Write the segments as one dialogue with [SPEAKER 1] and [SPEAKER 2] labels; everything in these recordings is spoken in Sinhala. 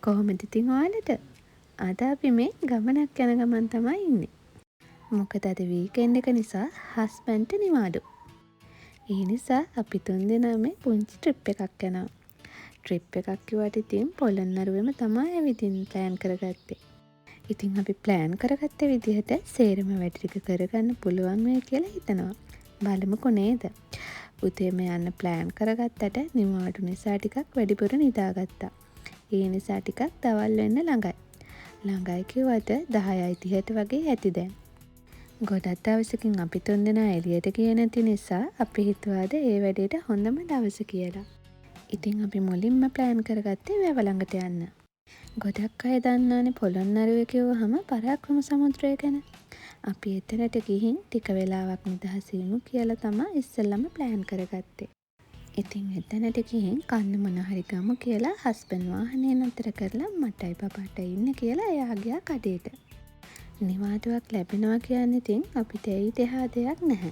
[SPEAKER 1] කොහොමද ඉතින් ඔයාලට? අද අපි මේ ගමනක් යන ගමන් තමයි ඉන්නේ. මොකද අද වීකෙන්ඩ් එක නිසා හස්බන්ඩ්ට නිවාඩු. ඒ නිසා අපි තුන්දෙනා මේ පුංචි ට්‍රිප් එකක් යනවා. ට්‍රිප් එකක් කිව්වට ඉතින් පොළොන්නරුවෙම තමයි ඇවිදින් ප්ලෑන් කරගත්තේ. ඉතින් අපි ප්ලෑන් කරගත්ත විදිහට සේරම වැඩ ටික කරගන්න පුළුවන් වෙයි කියලා හිතනවා. බලමුකෝ නේද? උදේම යන්න ප්ලෑන් කරගත්තට නිවාඩු නිසා ටිකක් වැඩිපුර නිදාගත්තා. ඒ නිසා ටිකක් දවල් වෙන්න ළඟයි. ළඟයි කිව්වට 10:30ට වගේ ඇති දැන්. ගොඩක් දවසකින් අපි තුන්දෙනා එළියට ගියේ නැති නිසා අපි හිතුවාද ඒ වැඩේට හොඳම දවස කියලා. ඉතින් අපි මුලින්ම ප්ලෑන් කරගත්තේ වැව ළඟට යන්න. ගොඩක් අය දන්නවනේ පොළොන්නරුව කිව්වහම පරාක්‍රම සමුද්‍රය ගැන. අපි එතනට ගිහින් ටික වෙලාවක් නිදහස් වෙමු කියලා තමයි ඉස්සෙල්ලම ප්ලෑන් කරගත්තේ. ඉතින් එතනට ගිහින් කන්න මොන හරි ගමු කියලා හස්බන්ඩ් වාහනේ නතර කරලා මටයි පපාටයි ඉන්න කියලා එයා ගියා කඩේට. නිවාඩුවක් ලැබෙනවා කියන්නේ ඉතින් අපිට ඊට එහා දෙයක් නැහැ.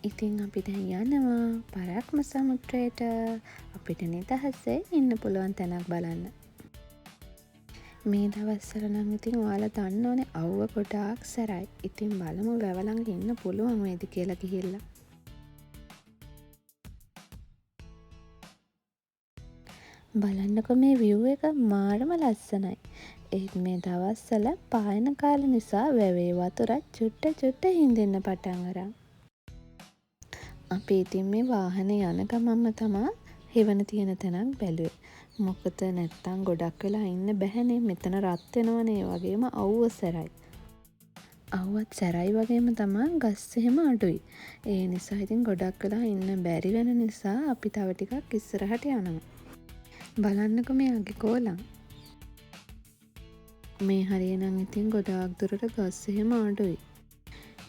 [SPEAKER 1] ඉතින් අපි දැන් යනවා පරාක්‍රම සමුද්‍රයට. අපිට නිදහසේ ඉන්න පුළුවන් තැනක් බලන්න. මේ දවස්වල නම් ඉතින් ඔයාලා දන්නවනේ අවුව ගොඩාක් සැරයි. ඉතින් බලමු වැව ළඟ ඉන්න පුළුවන් වේද කියලා ගිහිල්ලා. බලන්නකෝ මේ view එක මාරම ලස්සනයි. ඒත් මේ දවස්වල පායන කාල නිසා වැවේ වතුරත් චුට්ට හින්දෙන්න පටන් අරන්. අපි ඉතින් මේ වාහනේ යන ගමන්ම තමා හෙවන තියෙන තැනක් බැලුවේ. මොකද නැත්තම් ගොඩක් වෙලා ඉන්න බැහැනේ. මෙතන රත් වෙනවනේ. ඒ වගේම අවුව සැරයි. අවුවත් සැරයි වගේම තමා ගස් එහෙම අඩුයි. ඒ නිසා ඉතින් ගොඩක් වෙලා ඉන්න බැරි වෙන නිසා අපි තව ටිකක් ඉස්සරහට යනවා. බලන්නකෝ මේ අගේ කෝලම්. මේ හරියනම් ඉතින් ගොඩාක් දුරට ගස් එහෙම අඩුයි.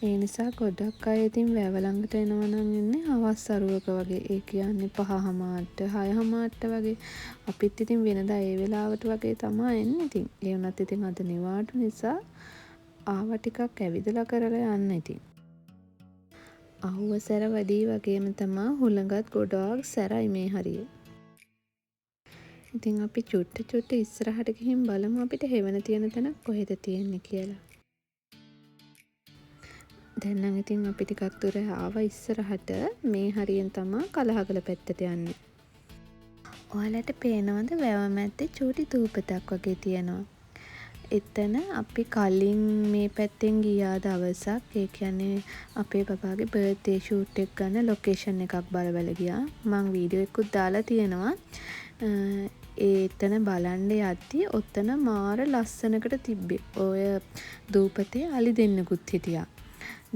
[SPEAKER 1] ඒ නිසා ගොඩක් අය ඉතින් වැව ළඟට එනවා නම් ඉන්නේ හවස් අරුවක වගේ. ඒ කියන්නේ 5:00ට 6:00ට වගේ. අපිත් ඉතින් වෙනදා ඒ වෙලාවට වගේ තමයි එන්නේ ඉතින්. ඒ වුණත් ඉතින් අද නිවාඩු නිසා ආව ටිකක් ඇවිදලා කරලා යන්න ඉතින්. අවුව සැර වැඩි වගේම තමයි හුළඟත් ගොඩාක් සැරයි මේ හරිය. ඉතින් අපි චුට්ට ඉස්සරහට ගිහින් බලමු අපිට හෙවන තියෙන තැන කොහෙද තියෙන්නේ කියලා. දැන් නම් ඉතින් අපි ටිකක් දුර ආවා ඉස්සරහට. මේ හරියෙන් තමයි කලහගල පැත්තට යන්නේ. ඔයාලට පේනවද වැව මැද්දේ චූටි දූපතක් වගේ තියෙනවා. එතන අපි කලින් මේ පැත්තෙන් ගියා දවසක්. ඒ කියන්නේ අපේ පපාගේ බර්ත්ඩේ ෂූට් එක ගන්න ලොකේෂන් එකක් බලවල ගියා. මම වීඩියෝ එකකුත් දාලා තියෙනවා. එතන බලන්න යද්දි ඔතන මාර ලස්සනකට තිබ්බේ. ඔය දූපතේ අලි දෙන්නෙකුත් හිටියා.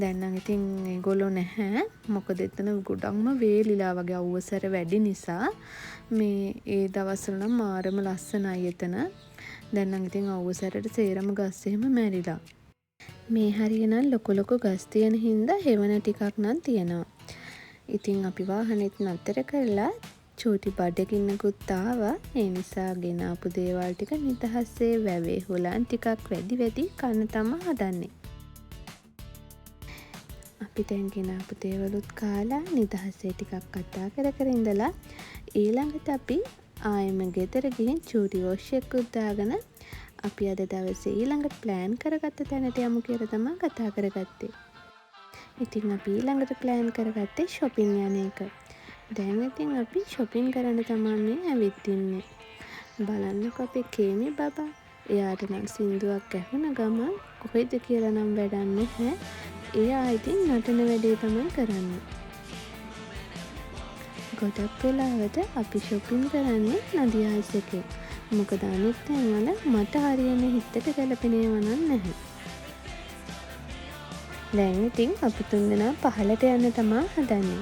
[SPEAKER 1] දැන් නම් ඉතින් ඒගොල්ලෝ නැහැ. මොකද එතන ගොඩක්ම වේලිලා වගේ අවුවසර වැඩි නිසා මේ ඒ දවස්වල නම් මාරම ලස්සනයි එතන. දැන් නම් ඉතින් අවුවසරට සේරම ගස් එහෙම මැරිලා. මේ හරිය නම් ලොකු ගස් තියෙන හින්දා හෙවන ටිකක් නම් තියෙනවා. ඉතින් අපි වාහනේත් නතර කරලා චූටි බඩගින්නකුත් ආවා. ඒ නිසා ගෙනාපු දේවල් ටික නිදහසේ වැවේ හුලන් ටිකක් වැඩි කන්න තමයි හදන්නේ. අපි දැන් ගෙනාපු දේවලුත් කාලා නිදහසේ ටිකක් කතා කර ඉඳලා ඊළඟට අපි ආයෙම ගෙදර ගිහින් චූටි වොෂ් එකකුත් දාගෙන අපි අද දවසේ ඊළඟට ප්ලෑන් කරගත්ත තැනට යමු කියලා තමයි කතා කරගත්තේ. ඉතින් අපි ඊළඟට ප්ලෑන් කරගත්තේ shopping යන එක. දැන් ඉතින් අපි shopping කරන්න තමයි මේ ඇවිත් ඉන්නේ. බලන්නකෝ අපේ කේමි බබා. එයාට නම් සින්දුවක් ඇහුණ ගමන් කොහෙද කියලා නම් වැඩක් නැහැ. එයා ඉතින් නටන වැඩේ තමයි කරන්නේ. ගොඩක් වෙලාවට අපි shopping කරන්නේ නදියාස් එකේ. මොකද අනිත් තැන්වල මට හරියන්නේ හිතට ගැලපෙන ඒවා නම් නැහැ. දැන් ඉතින් අපි තුන්දෙනා පහලට යන්න තමයි හදන්නේ.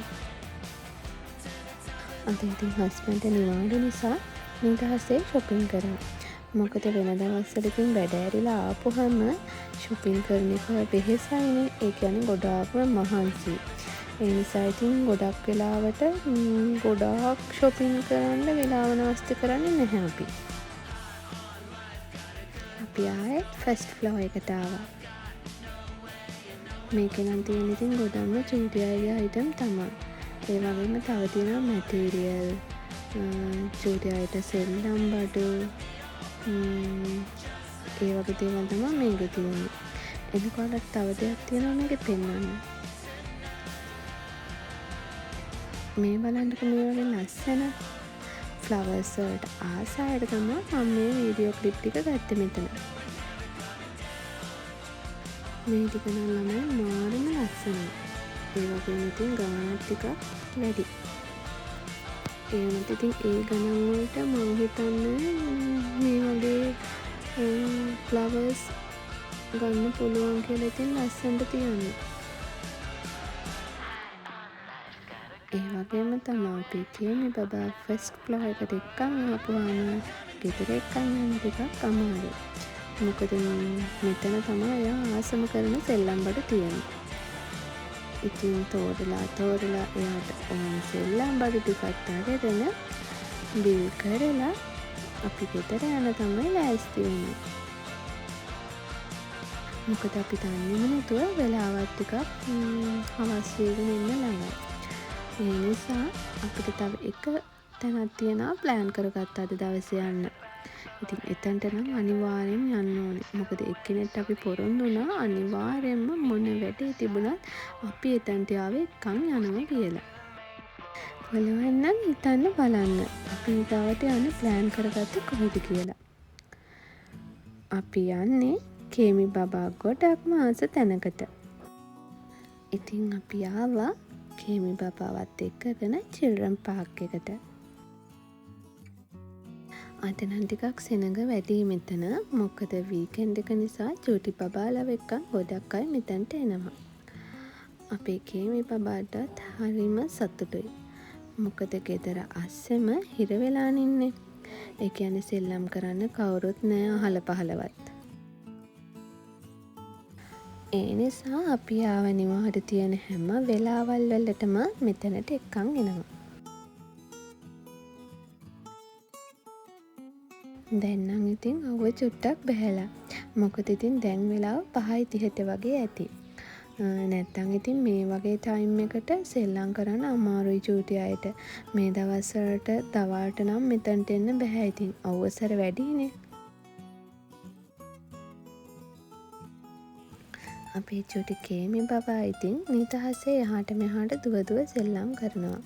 [SPEAKER 1] අද ඉතින් හස්බන්ඩ් නිවාඩු නිසා නිදහසේ shopping කරනවා. මොකද වෙන දවස්වල ඉතින් වැඩ ඇරිලා ආපුහම shopping කරන එක වෙහෙසයිනේ. ඒ කියන්නේ ගොඩාක්ම මහන්සි. ඒ නිසා ඉතින් ගොඩක් වෙලාවට ගොඩාක් shopping කරන්න වෙලාව නාස්ති කරන්නේ නැහැ අපි. අපි ආයේ ෆස්ට් ෆ්ලෝර් එකට ආවා. මේකේ නම් තියෙන ඉතින් ගොඩක්ම චූටි අයගේ item තමයි. ඒ වගේම තව තියෙනවා මැටීරියල්, චූටි අයට සෙල්ලම් බඩු ඒ වගේ දේවල් තමයි මේකේ තියෙන්නේ. එනකොට තව දෙයක් තියෙනවා මේකේ පෙන්වන්න. මේ බලන්නකො මේ වගේ ලස්සන ෆ්ලවර්ස් වලට ආසායට තමයි මම මේ වීඩියෝ ක්ලිප් ටික ගත්තේ මෙතන. මේ ටික නම් ළමයි මාරම ලස්සනයි. ඒ වගේම ඉතින් ගානක් ටිකක් වැඩි. ඒ වුණත් ඉතින් ඒ ගණන් වලට මම හිතන්නේ මේ වගේ ෆ්ලවර්ස් ගන්න පුළුවන් කියලා ඉතින් ලස්සනට තියන්නේ. ඒ වගේම තමයි අපි කියන්නේ බබා ෆස්ට් ෆ්ලෝ එකට එක්කන් ආපුවාම ගෙදර එක්කන් යන්න ටිකක් අමාරුයි. මොකද මෙතන තමයි එයා ආසම කරන සෙල්ලම් බඩු තියෙන්නේ. ඉතින් තෝරලා එයාට ඕන සෙල්ලම් බඩු ටිකක් අරගෙන බිල් කරලා අපි ගෙදර යන තමයි ලෑස්ති වෙන්නේ. මොකද අපි දන්නේම නැතුව වෙලාවක් ටිකක් හවස් වේගෙන ඉන්න ළඟයි. ඒ නිසා අපිට තව එක තැනක් තියෙනවා ප්ලෑන් කරගත්ත අද දවසේ යන්න. ඉතින් එතනට නම් අනිවාර්යෙන් යන්න ඕනේ. මොකද එක්කෙනෙක්ට අපි පොරොන්දු වුණා අනිවාර්යෙන්ම මොන වැඩේ තිබුණත් අපි එතනට ආවේ එක්කන් යනවා කියලා. බලන්න නම් හිතන්න බලන්න. අපි ඊටවට යන්න ප්ලෑන් කරගත්තේ කොහෙද කියලා. අපි යන්නේ කේමි බබා ගොඩක්ම ආස තැනකට. ඉතින් අපි ආවා කේමි බබාවත් එක්කගෙන චිල්ඩ්‍රන් පාක් එකට. අද නම් ටිකක් සෙනඟ වැඩි මෙතන. මොකද වීකෙන්ඩ් එක නිසා චූටි බබාලා එක්කන් ගොඩක් අය මෙතනට එනවා. අපේ කේමි බබාටත් හරිම සතුටුයි. මොකද ගෙදර අස්සෙම හිර වෙලා ඉන්නේ. ඒ කියන්නේ සෙල්ලම් කරන්න කවුරුත් නෑ අහල පහලවත්. ඒ නිසා අපි ආව නිවාඩු තියෙන හැම වෙලාවල් වලටම මෙතනට එක්කන් එනවා. දැන් නම් ඉතින් අවුව චුට්ටක් බහැලා. මොකද ඉතින් දැන් වෙලාව 5:30 වගේ ඇති. නැත්තම් ඉතින් මේ වගේ ටයිම් එකට සෙල්ලම් කරන්න අමාරුයි චූටි අයට. මේ දවස් වලට දවල්ට නම් මෙතනට එන්න බෑ ඉතින්. අවුවසර වැඩිනේ. අපේ චූටි කේමි බබා ඉතින් නිදහසේ එහාට මෙහාට දුව සෙල්ලම් කරනවා.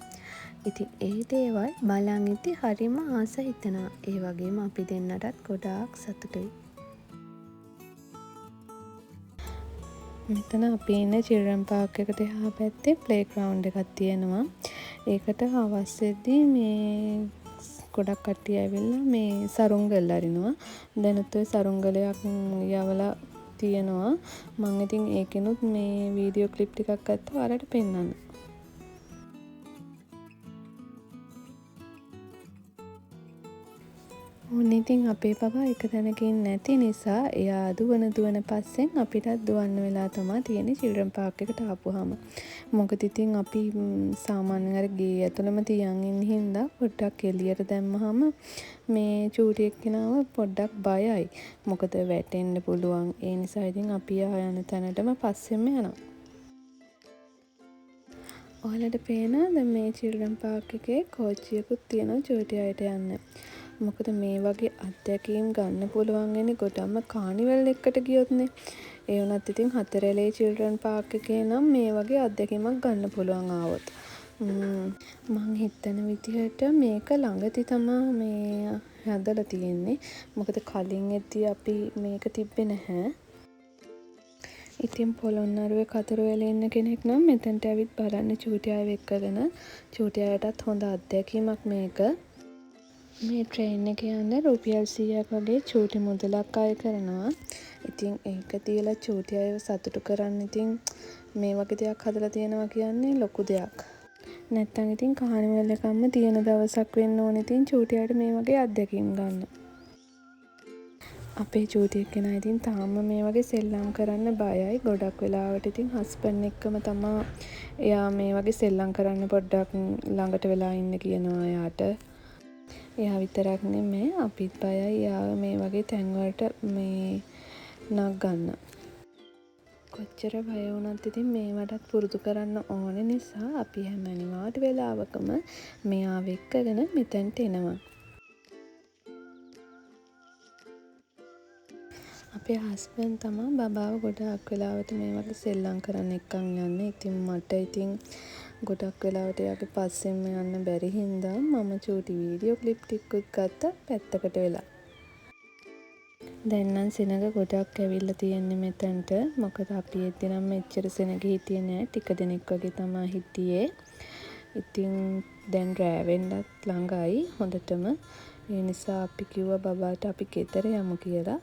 [SPEAKER 1] ඉතින් ඒ දේවල් බලන් ඉතින් හරිම ආස හිතෙනවා. ඒ වගේම අපි දෙන්නටත් ගොඩාක් සතුටුයි. මෙතන අපි ඉන්න චිල්ඩ්‍රන් පාක් එකට එහා පැත්තේ ප්ලේ ග්‍රවුන්ඩ් එකක් තියෙනවා. ඒකට හවස් වෙද්දී මේ ගොඩක් කට්ටිය ඇවිල්ලා මේ සරුංගල් අරිනවා. දැනුත් ඔය සරුංගලයක් යවලා තියෙනවා. මම ඉතින් ඒකෙනුත් මේ වීඩියෝ ක්ලිප් ටිකක් ගත්තා ඔයාලට පෙන්නන්න. ඉතින් අපේ බබා එක තැනකින් නැති නිසා එයා දුවන පස්සෙන් අපිටත් දුවන්න වෙලා තමයි තියෙන්නේ චිල්ඩ්‍රන් පාක් එකට ආපුවාම. මොකද ඉතින් අපි සාමාන්‍යයෙන් අර ගේ ඇතුළෙම තියන් ඉන්න හින්දා පොඩ්ඩක් එළියට දැම්මහම මේ චූටි එක්කෙනාව පොඩ්ඩක් බයයි. මොකද වැටෙන්න පුළුවන්. ඒ නිසා ඉතින් අපි යන තැනටම පස්සෙම යනවා. ඔයාලට පේනවද මේ චිල්ඩ්‍රන් පාක් එකේ කෝච්චියකුත් තියෙනවා චූටි අයට යන්න. මොකද මේ වගේ අත්දැකීම් ගන්න පුළුවන් වෙන්නේ ගොඩක්ම කානිවල් එකකට ගියොත්නේ. ඒ වුණත් ඉතින් හතරැලේ චිල්ඩ්‍රන් පාක් එකේ නම් මේ වගේ අත්දැකීමක් ගන්න පුළුවන් ආවොත්. මං හිතන විදිහට මේක ළඟදී තමයි මේ හදලා තියෙන්නේ. මොකද කලින් එද්දී අපි මේක තිබ්බේ නැහැ. ඉතින් පොළොන්නරුවේ කතරවලේ ඉන්න කෙනෙක් නම් මෙතනට ඇවිත් බලන්න චූටි අයව එක්කගෙන චූටි අයටත් හොඳ අත්දැකීමක් මේක. මේ ට්‍රේන් එක යන්න රුපියල් 100ක් වගේ චූටි මුදලක් අය කරනවා. ඉතින් ඒක තියලා චූටි අයව සතුටු කරන්න ඉතින් මේ වගේ දෙයක් හදලා තියෙනවා කියන්නේ ලොකු දෙයක්. නැත්තම් ඉතින් කානිවල් එකක්ම තියෙන දවසක් වෙන්න ඕනේ ඉතින් චූටි අයට මේ වගේ අත්දැකීම් ගන්න. අපේ චූටි එක්කෙනා ඉතින් තාම මේ වගේ සෙල්ලම් කරන්න බයයි. ගොඩක් වෙලාවට ඉතින් හස්බන්ඩ් එක්කම තමයි එයා මේ වගේ සෙල්ලම් කරන්න පොඩ්ඩක් ළඟට වෙලා ඉන්න කියනවා එයාට. එයා විතරක් නෙමෙයි අපිත් බයයි එයාව මේ වගේ තැන්වලට මේ නක් ගන්න. කොච්චර බය වුණත් ඉතින් මේවටත් පුරුදු කරන්න ඕන නිසා අපි හැම අනිවාර්ය වෙලාවකම මෙයාව එක්කගෙන මෙතනට එනවා. අපේ හස්බන්ඩ් තමයි බබාව ගොඩාක් වෙලාවට මේ වගේ සෙල්ලම් කරන්න එක්කන් යන්නේ. ඉතින් මට ගොඩක් වෙලාවට එයාගේ පස්සෙන්ම යන්න බැරි හින්දා මම චූටි වීඩියෝ ක්ලිප් ටිකකුත් ගත්තා පැත්තකට වෙලා. දැන් නම් සෙනඟ ගොඩක් ඇවිල්ලා තියෙන්නේ මෙතනට. මොකද අපි එද්දි නම් මෙච්චර සෙනඟ හිටියේ නෑ. ටික දෙනෙක් වගේ තමයි හිටියේ. ඉතින් දැන් රෑ වෙන්නත් ළඟයි හොඳටම. ඒ නිසා අපි කිව්වා බබාට අපි ගෙදර යමු කියලා.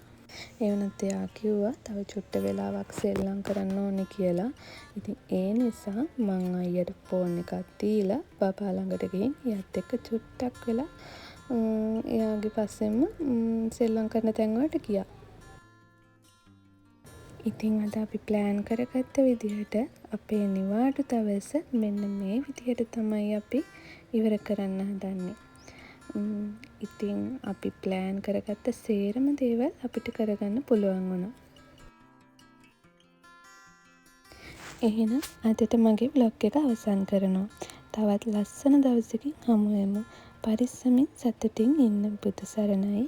[SPEAKER 1] ඒ වුණත් එයා කිව්වා තව චුට්ට වෙලාවක් සෙල්ලම් කරන්න ඕනේ කියලා. ඉතින් ඒ නිසා මං අයියට ෆෝන් එකක් දීලා බබා ළඟට ගිහින් එයාත් එක්ක චුට්ටක් වෙලා එයාගේ පස්සෙන්ම සෙල්ලම් කරන තැන් වලට ගියා. ඉතින් අද අපි ප්ලෑන් කරගත්ත විදිහට අපේ නිවාඩු දවස මෙන්න මේ විදිහට තමයි අපි ඉවර කරන්න හදන්නේ. ඉතින් අපි ප්ලෑන් කරගත්ත සේරම දේවල් අපිට කරගන්න පුළුවන් වුණා. එහෙනම් අදට මගේ vlog එක අවසන් කරනවා. තවත් ලස්සන දවසකින් හමු වෙමු. පරිස්සමින් සතුටින් ඉන්න. බුදු සරණයි.